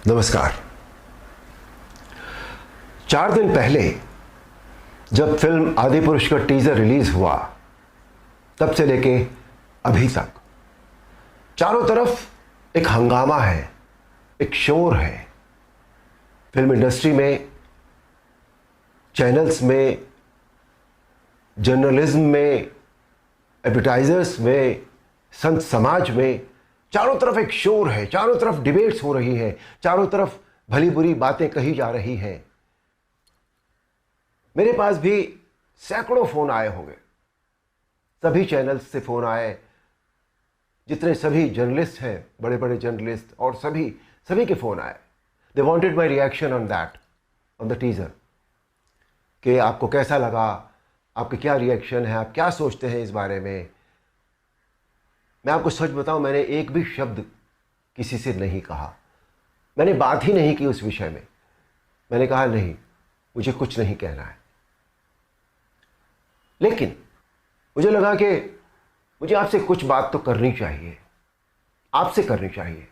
नमस्कार। 4 दिन पहले जब फिल्म आदिपुरुष का टीजर रिलीज हुआ, तब से लेके अभी तक चारों तरफ एक हंगामा है, एक शोर है। फिल्म इंडस्ट्री में, चैनल्स में, जर्नलिज्म में, एडवर्टाइजर्स में, संत समाज में, चारों तरफ एक शोर है। चारों तरफ डिबेट्स हो रही हैं, चारों तरफ भली बुरी बातें कही जा रही हैं। मेरे पास भी सैकड़ों फोन आए होंगे, सभी चैनल्स से फोन आए, जितने सभी जर्नलिस्ट हैं, बड़े बड़े जर्नलिस्ट, और सभी के फोन आए। They wanted my reaction on that, on the teaser, कि आपको कैसा लगा, आपके क्या रिएक्शन है, आप क्या सोचते हैं इस बारे में। मैं आपको सच बताऊं, मैंने एक भी शब्द किसी से नहीं कहा, मैंने बात ही नहीं की उस विषय में। मैंने कहा नहीं, मुझे कुछ नहीं कहना है। लेकिन मुझे लगा कि मुझे आपसे कुछ बात तो करनी चाहिए, आपसे करनी चाहिए।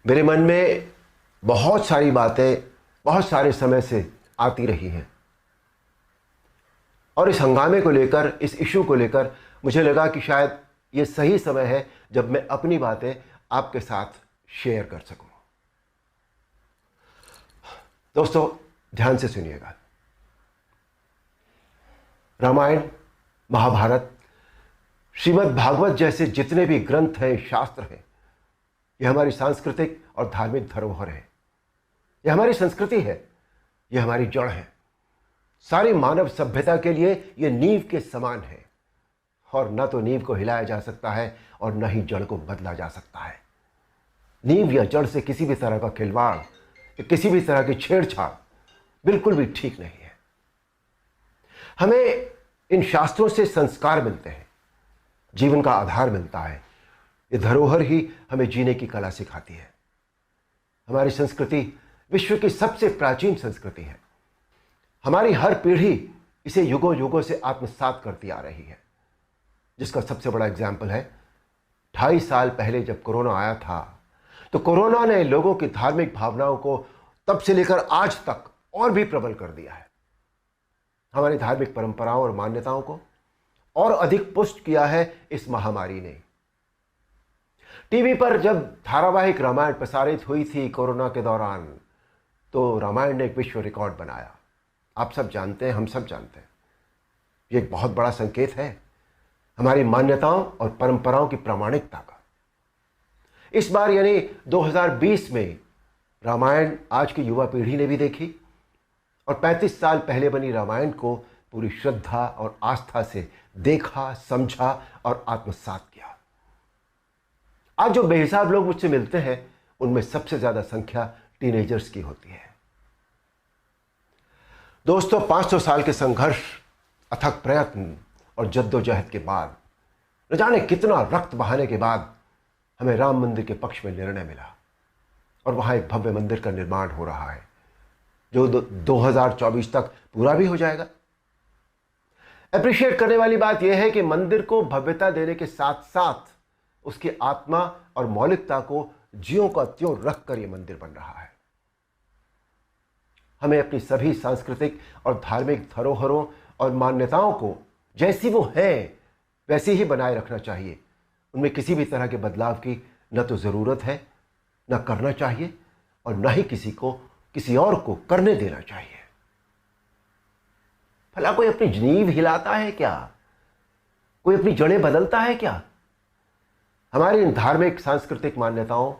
मेरे मन में बहुत सारी बातें बहुत सारे समय से आती रही हैं, और इस हंगामे को लेकर, इस इशू को लेकर मुझे लगा कि शायद ये सही समय है जब मैं अपनी बातें आपके साथ शेयर कर सकूं। दोस्तों, ध्यान से सुनिएगा। रामायण, महाभारत, श्रीमद् भागवत जैसे जितने भी ग्रंथ हैं, शास्त्र हैं, ये हमारी सांस्कृतिक और धार्मिक धरोहर है। ये हमारी संस्कृति है, ये हमारी जड़ है। सारी मानव सभ्यता के लिए ये नींव के समान है, और न तो नींव को हिलाया जा सकता है और न ही जड़ को बदला जा सकता है। नींव या जड़ से किसी भी तरह का खिलवाड़, किसी भी तरह की छेड़छाड़ बिल्कुल भी ठीक नहीं है। हमें इन शास्त्रों से संस्कार मिलते हैं, जीवन का आधार मिलता है। ये धरोहर ही हमें जीने की कला सिखाती है। हमारी संस्कृति विश्व की सबसे प्राचीन संस्कृति है। हमारी हर पीढ़ी इसे युगों युगों से आत्मसात करती आ रही है, जिसका सबसे बड़ा एग्जाम्पल है 2.5 साल पहले जब कोरोना आया था, तो कोरोना ने लोगों की धार्मिक भावनाओं को तब से लेकर आज तक और भी प्रबल कर दिया है। हमारी धार्मिक परंपराओं और मान्यताओं को और अधिक पुष्ट किया है इस महामारी ने। टीवी पर जब धारावाहिक रामायण प्रसारित हुई थी कोरोना के दौरान, तो रामायण ने एक विश्व रिकॉर्ड बनाया। आप सब जानते हैं, हम सब जानते हैं, ये एक बहुत बड़ा संकेत है हमारी मान्यताओं और परंपराओं की प्रामाणिकता का। इस बार यानी 2020 में रामायण आज की युवा पीढ़ी ने भी देखी, और 35 साल पहले बनी रामायण को पूरी श्रद्धा और आस्था से देखा, समझा और आत्मसात किया। आज जो बेहिसाब लोग मुझसे मिलते हैं, उनमें सबसे ज्यादा संख्या टीनेजर्स की होती है। दोस्तों, 500 साल के संघर्ष, अथक प्रयत्न और जद्दोजहद के बाद, न जाने कितना रक्त बहाने के बाद हमें राम मंदिर के पक्ष में निर्णय मिला, और वहां एक भव्य मंदिर का निर्माण हो रहा है, जो 2024 तक पूरा भी हो जाएगा। अप्रिशिएट करने वाली बात यह है कि मंदिर को भव्यता देने के साथ साथ उसकी आत्मा और मौलिकता को ज्यों का त्यों रखकर यह मंदिर बन रहा है। हमें अपनी सभी सांस्कृतिक और धार्मिक धरोहरों और मान्यताओं को जैसी वो है वैसी ही बनाए रखना चाहिए। उनमें किसी भी तरह के बदलाव की न तो जरूरत है, न करना चाहिए, और न ही किसी और को करने देना चाहिए। भला कोई अपनी नींव हिलाता है क्या? कोई अपनी जड़ें बदलता है क्या? हमारी इन धार्मिक सांस्कृतिक मान्यताओं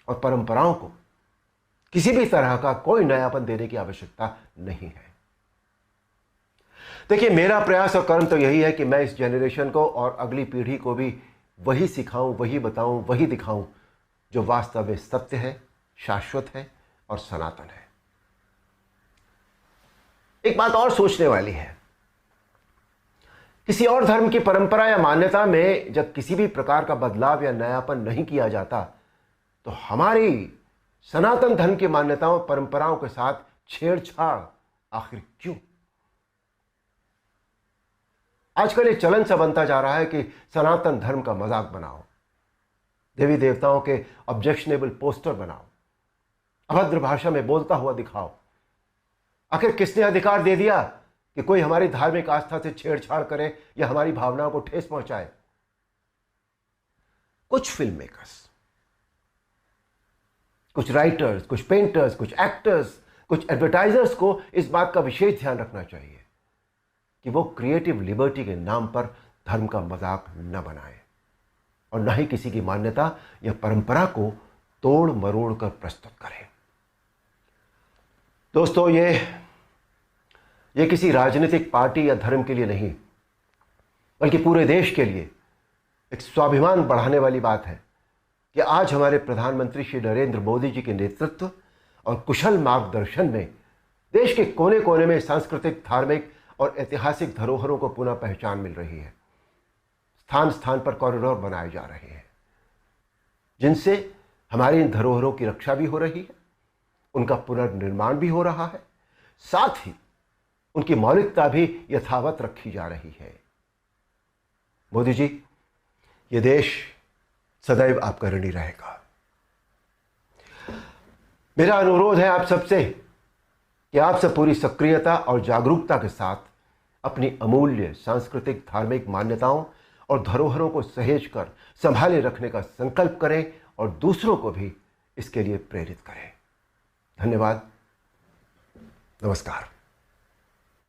और परंपराओं को किसी भी तरह का कोई नयापन देने की आवश्यकता नहीं है। देखिए, मेरा प्रयास और कर्म तो यही है कि मैं इस जनरेशन को और अगली पीढ़ी को भी वही सिखाऊं, वही बताऊं, वही दिखाऊं जो वास्तव में सत्य है, शाश्वत है और सनातन है। एक बात और सोचने वाली है, किसी और धर्म की परंपरा या मान्यता में जब किसी भी प्रकार का बदलाव या नयापन नहीं किया जाता, तो हमारी सनातन धर्म की मान्यताओं परंपराओं के साथ छेड़छाड़ आखिर क्यों? आजकल ये चलन सा बनता जा रहा है कि सनातन धर्म का मजाक बनाओ। देवी देवताओं के ऑब्जेक्शनेबल पोस्टर बनाओ, अभद्र भाषा में बोलता हुआ दिखाओ। आखिर किसने अधिकार दे दिया कि कोई हमारी धार्मिक आस्था से छेड़छाड़ करे या हमारी भावनाओं को ठेस पहुंचाए? कुछ फिल्म मेकर्स, कुछ राइटर्स, कुछ पेंटर्स, कुछ एक्टर्स, कुछ एडवर्टाइजर्स को इस बात का विशेष ध्यान रखना चाहिए कि वो क्रिएटिव लिबर्टी के नाम पर धर्म का मजाक न बनाए और न ही किसी की मान्यता या परंपरा को तोड़ मरोड़ कर प्रस्तुत करें। दोस्तों, ये किसी राजनीतिक पार्टी या धर्म के लिए नहीं, बल्कि पूरे देश के लिए एक स्वाभिमान बढ़ाने वाली बात है कि आज हमारे प्रधानमंत्री श्री नरेंद्र मोदी जी के नेतृत्व और कुशल मार्गदर्शन में देश के कोने कोने में सांस्कृतिक, धार्मिक और ऐतिहासिक धरोहरों को पुनः पहचान मिल रही है। स्थान स्थान पर कॉरिडोर बनाए जा रहे हैं जिनसे हमारी इन धरोहरों की रक्षा भी हो रही है, उनका पुनर्निर्माण भी हो रहा है, साथ ही उनकी मौलिकता भी यथावत रखी जा रही है। मोदी जी, ये देश सदैव आपका ऋणी रहेगा। मेरा अनुरोध है आप सबसे कि आप सब पूरी सक्रियता और जागरूकता के साथ अपनी अमूल्य सांस्कृतिक, धार्मिक मान्यताओं और धरोहरों को सहेज कर संभाले रखने का संकल्प करें और दूसरों को भी इसके लिए प्रेरित करें। धन्यवाद। नमस्कार।